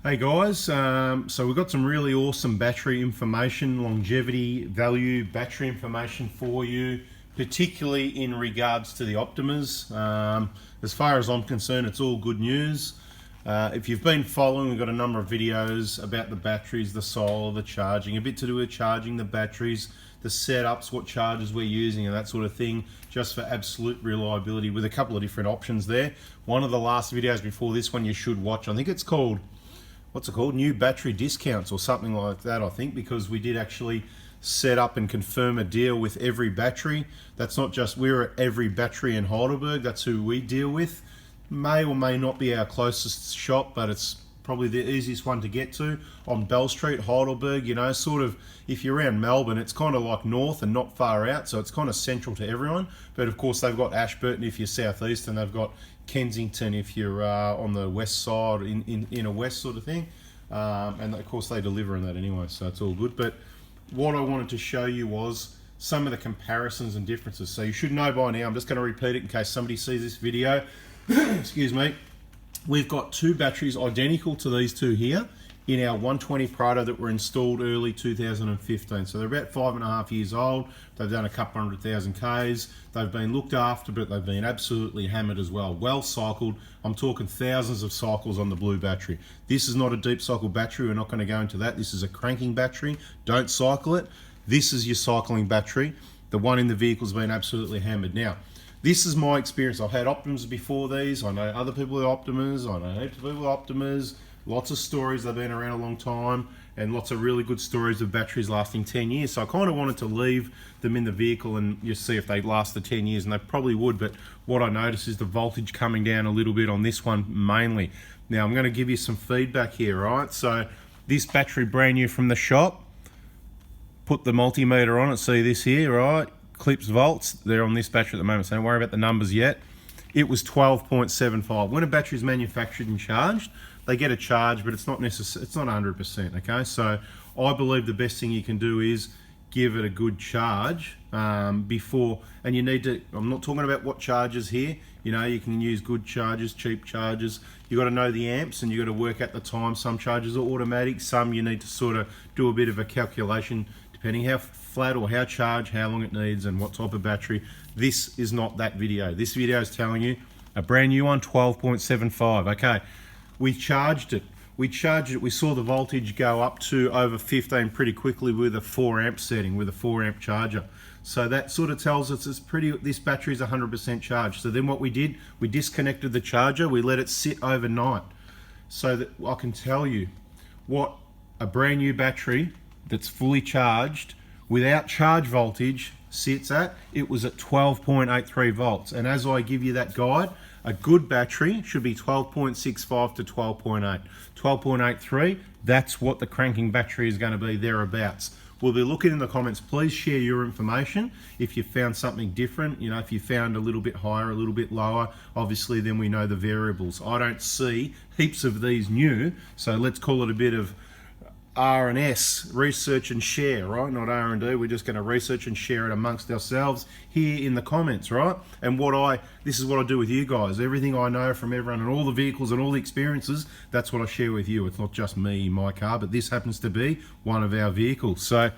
Hey guys, so we've got some really awesome battery information, longevity, value, battery information for you, particularly in regards to the Optimas. As far as I'm concerned, it's all good news. If you've been following, we've got a number of videos about the batteries, the solar, the charging, a bit to do with charging the batteries, the setups, what chargers we're using and that sort of thing, just for absolute reliability with a couple of different options there. One of the last videos before this one you should watch, I think it's called what's it called? New battery discounts or something like that, I think, because we did actually set up and confirm a deal with every battery. That's not just, we're at every battery in Heidelberg, that's who we deal with. May or may not be our closest shop, but it's probably the easiest one to get to on Bell Street, Heidelberg. You know, sort of, if you're around Melbourne, it's kind of like north and not far out, so it's kind of central to everyone. But of course, they've got Ashburton if you're southeast, and they've got Kensington if you're on the west side, in a west sort of thing. And of course, they deliver in that anyway, so it's all good. But what I wanted to show you was some of the comparisons and differences. So you should know by now, I'm just going to repeat it in case somebody sees this video. Excuse me. We've got two batteries identical to these two here in our 120 Prado that were installed early 2015. So they're about 5.5 years old. They've done a couple 100,000 Ks. They've been looked after, but they've been absolutely hammered as well. Well cycled. I'm talking thousands of cycles on the blue battery. This is not a deep cycle battery. We're not going to go into that. This is a cranking battery. Don't cycle it. This is your cycling battery. The one in the vehicle's been absolutely hammered. Now, this is my experience. I've had Optimas before these. I know other people with Optimas. I know heaps of people with Optimas. Lots of stories. They've been around a long time, and lots of really good stories of batteries lasting 10 years. So I kind of wanted to leave them in the vehicle and you see if they last the 10 years, and they probably would. But what I noticed is the voltage coming down a little bit on this one mainly. Now I'm going to give you some feedback here, right? So this battery brand new from the shop. Put the multimeter on it. See this here, right? Clips volts. They're on this battery at the moment, so don't worry about the numbers yet. It was 12.75. When a battery is manufactured and charged, they get a charge, but it's not necessary. It's not 100%. Okay, so I believe the best thing you can do is give it a good charge before. And you need to. I'm not talking about what chargers here. You know, you can use good chargers, cheap chargers. You got to know the amps, and you got to work at the time. Some chargers are automatic. Some you need to sort of do a bit of a calculation, depending how flat or how charged, how long it needs, and what type of battery. This is not that video. This video is telling you a brand new one, 12.75. Okay, we charged it. We saw the voltage go up to over 15 pretty quickly with a 4 amp setting, with a 4 amp charger. So that sort of tells us this battery is 100% charged. So then what we did, we disconnected the charger, we let it sit overnight. So that I can tell you what a brand new battery that's fully charged without charge voltage sits at. It was at 12.83 volts, and as I give you that guide, a good battery should be 12.65 to 12.8. 12.83, that's what the cranking battery is going to be, thereabouts. We'll be looking in the comments. Please share your information if you found something different. You know, if you found a little bit higher, a little bit lower, obviously then we know the variables. I don't see heaps of these new, so let's call it a bit of R&S, research and share, right? Not R&D. We're just going to research and share it amongst ourselves here in the comments, right? And this is what I do with you guys. Everything I know from everyone and all the vehicles and all the experiences, that's what I share with you. It's not just me, my car, but this happens to be one of our vehicles. So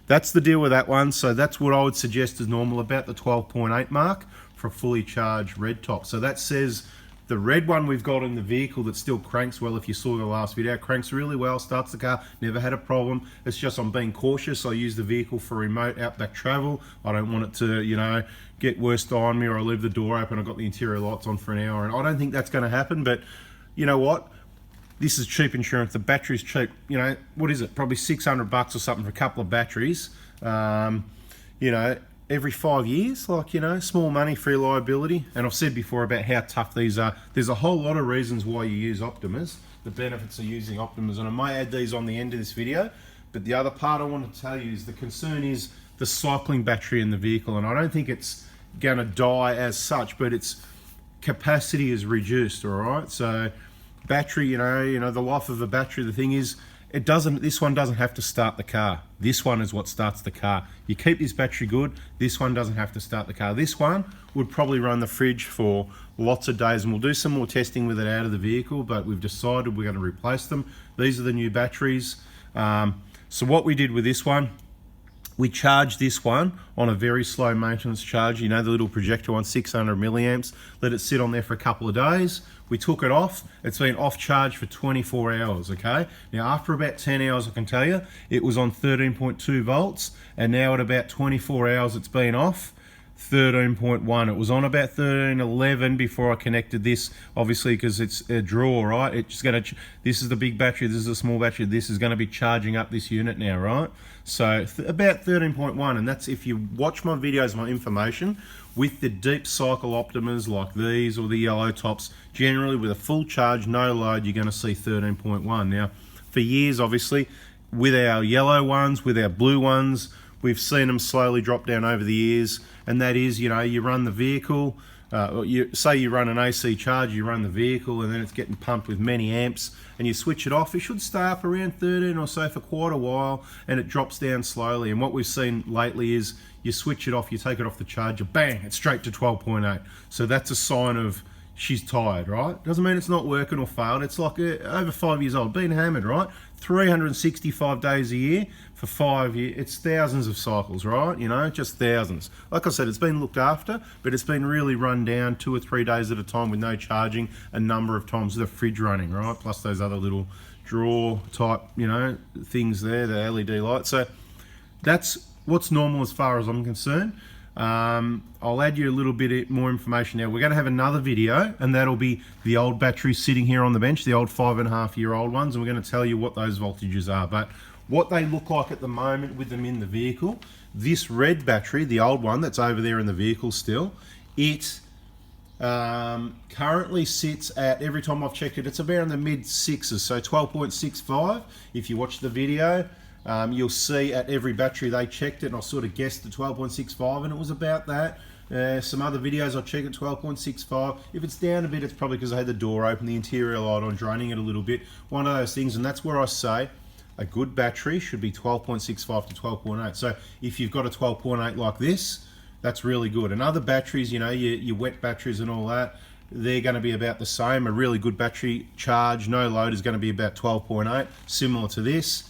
that's the deal with that one. So that's what I would suggest is normal, about the 12.8 mark for a fully charged red top. So that says the red one we've got in the vehicle that still cranks well, if you saw the last video, cranks really well, starts the car, never had a problem. It's just I'm being cautious. I use the vehicle for remote outback travel. I don't want it to, you know, get worse on me, or I leave the door open, I've got the interior lights on for an hour, and I don't think that's going to happen. But you know what? This is cheap insurance. The battery's cheap. You know, what is it? Probably $600 or something for a couple of batteries. You know, every 5 years, like, you know, small money for reliability. And I've said before about how tough these are. There's a whole lot of reasons why you use Optimas, the benefits of using Optimas, and I might add these on the end of this video. But the other part I want to tell you is the concern is the cycling battery in the vehicle, and I don't think it's going to die as such, but its capacity is reduced. All right, so battery, you know, the life of a battery, the thing is, this one doesn't have to start the car. This one is what starts the car. You keep this battery good, this one doesn't have to start the car. This one would probably run the fridge for lots of days, and we'll do some more testing with it out of the vehicle, but we've decided we're going to replace them. These are the new batteries. So what we did with this one, we charged this one on a very slow maintenance charge, you know, the little projector one, 600 milliamps, let it sit on there for a couple of days. We took it off, it's been off charge for 24 hours, okay? Now after about 10 hours, I can tell you, it was on 13.2 volts, and now at about 24 hours it's been off 13.1. It was on about 13.11 before I connected this, obviously because it's a draw, right? It's gonna, this is the big battery, this is a small battery, this is gonna be charging up this unit now, right? So about 13.1, and that's if you watch my videos, my information, with the deep cycle Optimas like these or the yellow tops, generally with a full charge, no load, you're gonna see 13.1. Now, for years, obviously, with our yellow ones, with our blue ones, we've seen them slowly drop down over the years, and that is, you know, you run the vehicle, say you run an AC charge, you run the vehicle, and then it's getting pumped with many amps, and you switch it off, it should stay up around 13 or so for quite a while, and it drops down slowly. And what we've seen lately is you switch it off, you take it off the charger, bang, it's straight to 12.8. So that's a sign of she's tired, right? Doesn't mean it's not working or failed. It's like over 5 years old, been hammered, right? 365 days a year for 5 years. It's thousands of cycles, right? You know, just thousands. Like I said, it's been looked after, but it's been really run down 2 or 3 days at a time with no charging, a number of times with the fridge running, right? Plus those other little drawer type, you know, things there, the LED light. So that's what's normal as far as I'm concerned. I'll add you a little bit more information now. We're going to have another video, and that'll be the old batteries sitting here on the bench, the old 5.5-year-old ones, and we're going to tell you what those voltages are. But what they look like at the moment with them in the vehicle, this red battery, the old one that's over there in the vehicle still, it currently sits at, every time I've checked it, it's about in the mid 6s, so 12.65 if you watch the video. You'll see at every battery they checked it, and I sort of guessed at 12.65, and it was about that. Some other videos I check at 12.65. If it's down a bit, it's probably because I had the door open, the interior light on, draining it a little bit. One of those things, and that's where I say a good battery should be 12.65 to 12.8. So if you've got a 12.8 like this, that's really good. And other batteries, you know, your wet batteries and all that, they're going to be about the same. A really good battery charge, no load, is going to be about 12.8, similar to this.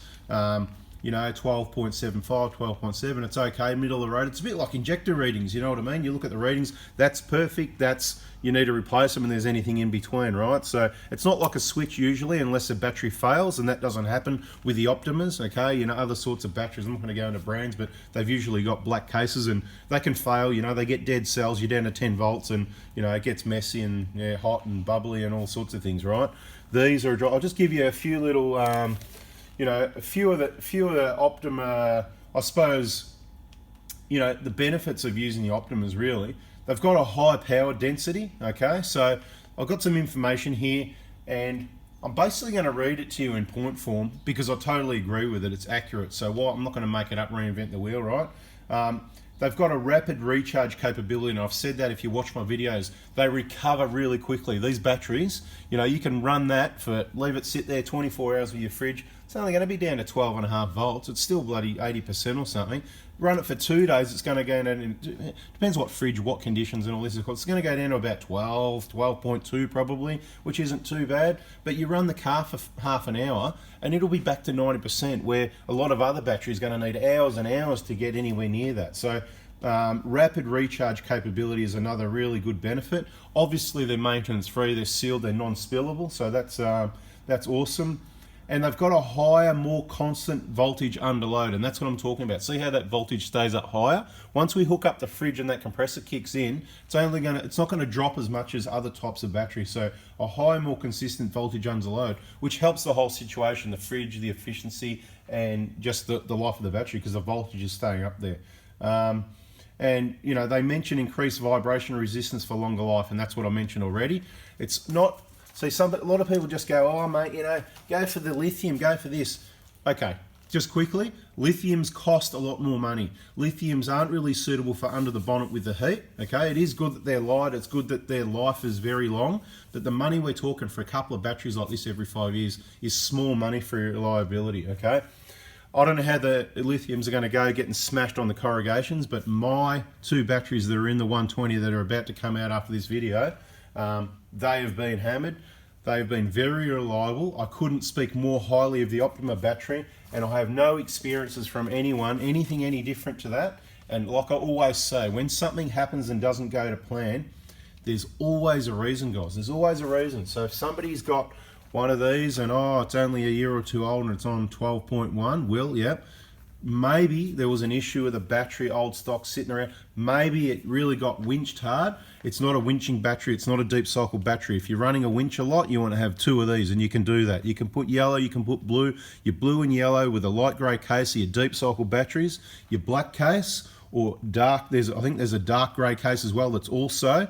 You know, 12.75, 12.7, it's okay, middle of the road. It's a bit like injector readings, you know what I mean? You look at the readings, that's perfect, that's, you need to replace them, and there's anything in between, right? So it's not like a switch usually, unless the battery fails, and that doesn't happen with the Optimas, okay? You know, other sorts of batteries, I'm not going to go into brands, but they've usually got black cases, and they can fail, you know, they get dead cells, you're down to 10 volts, and, you know, it gets messy and, yeah, hot and bubbly and all sorts of things, right? These are, I'll just give you a few little, you know, a few of the Optima, I suppose, you know, the benefits of using the Optimas really. They've got a high power density, okay? So I've got some information here, and I'm basically going to read it to you in point form because I totally agree with it. It's accurate. So I'm not going to make it up, reinvent the wheel, right? They've got a rapid recharge capability, and I've said that if you watch my videos, they recover really quickly. These batteries, you know, you can run that for, leave it sit there 24 hours with your fridge. It's only going to be down to 12.5 volts. It's still bloody 80% or something. Run it for 2 days, it's going to go down, depends what fridge, what conditions and all this is called. It's going to go down to about 12.2 probably, which isn't too bad. But you run the car for half an hour and it'll be back to 90%, where a lot of other batteries are going to need hours and hours to get anywhere near that. So rapid recharge capability is another really good benefit. Obviously they're maintenance free, they're sealed, they're non-spillable, so that's awesome. And they've got a higher, more constant voltage under load, and that's what I'm talking about. See how that voltage stays up higher? Once we hook up the fridge and that compressor kicks in, it's not going to drop as much as other types of batteries. So a higher, more consistent voltage under load, which helps the whole situation, the fridge, the efficiency, and just the life of the battery, because the voltage is staying up there. And you know, they mention increased vibration resistance for longer life, and that's what I mentioned already. It's not. See, a lot of people just go, oh mate, you know, go for the lithium, go for this. Okay, Just quickly, lithiums cost a lot more money. Lithiums aren't really suitable for under the bonnet with the heat, okay? It is good that they're light, it's good that their life is very long, but the money we're talking for a couple of batteries like this every 5 years is small money for reliability, okay? I don't know how the lithiums are going to go getting smashed on the corrugations, but my 2 batteries that are in the 120 that are about to come out after this video, they have been hammered. They've been very reliable. I couldn't speak more highly of the Optima battery, and I have no experiences from anyone, anything any different to that. And like I always say, when something happens and doesn't go to plan, there's always a reason, guys. There's always a reason. So if somebody's got one of these and, oh, it's only a year or two old and it's on 12.1, well, yep. Maybe there was an issue with a battery, old stock sitting around. Maybe it really got winched hard. It's not a winching battery. It's not a deep cycle battery. If you're running a winch a lot, you want to have 2 of these, and you can do that. You can put yellow, you can put blue. Your blue and yellow with a light grey case are your deep cycle batteries. Your black case or dark, I think there's a dark grey case as well that's also,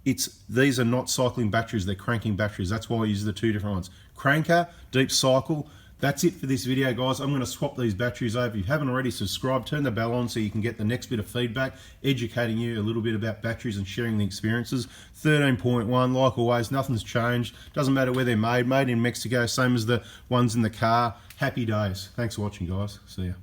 these are not cycling batteries, they're cranking batteries. That's why I use the 2 different ones. Cranker, deep cycle. That's it for this video, guys. I'm going to swap these batteries over. If you haven't already, subscribe, turn the bell on so you can get the next bit of feedback, educating you a little bit about batteries and sharing the experiences. 13.1, like always, nothing's changed. Doesn't matter where they're made in Mexico, same as the ones in the car. Happy days. Thanks for watching, guys. See ya.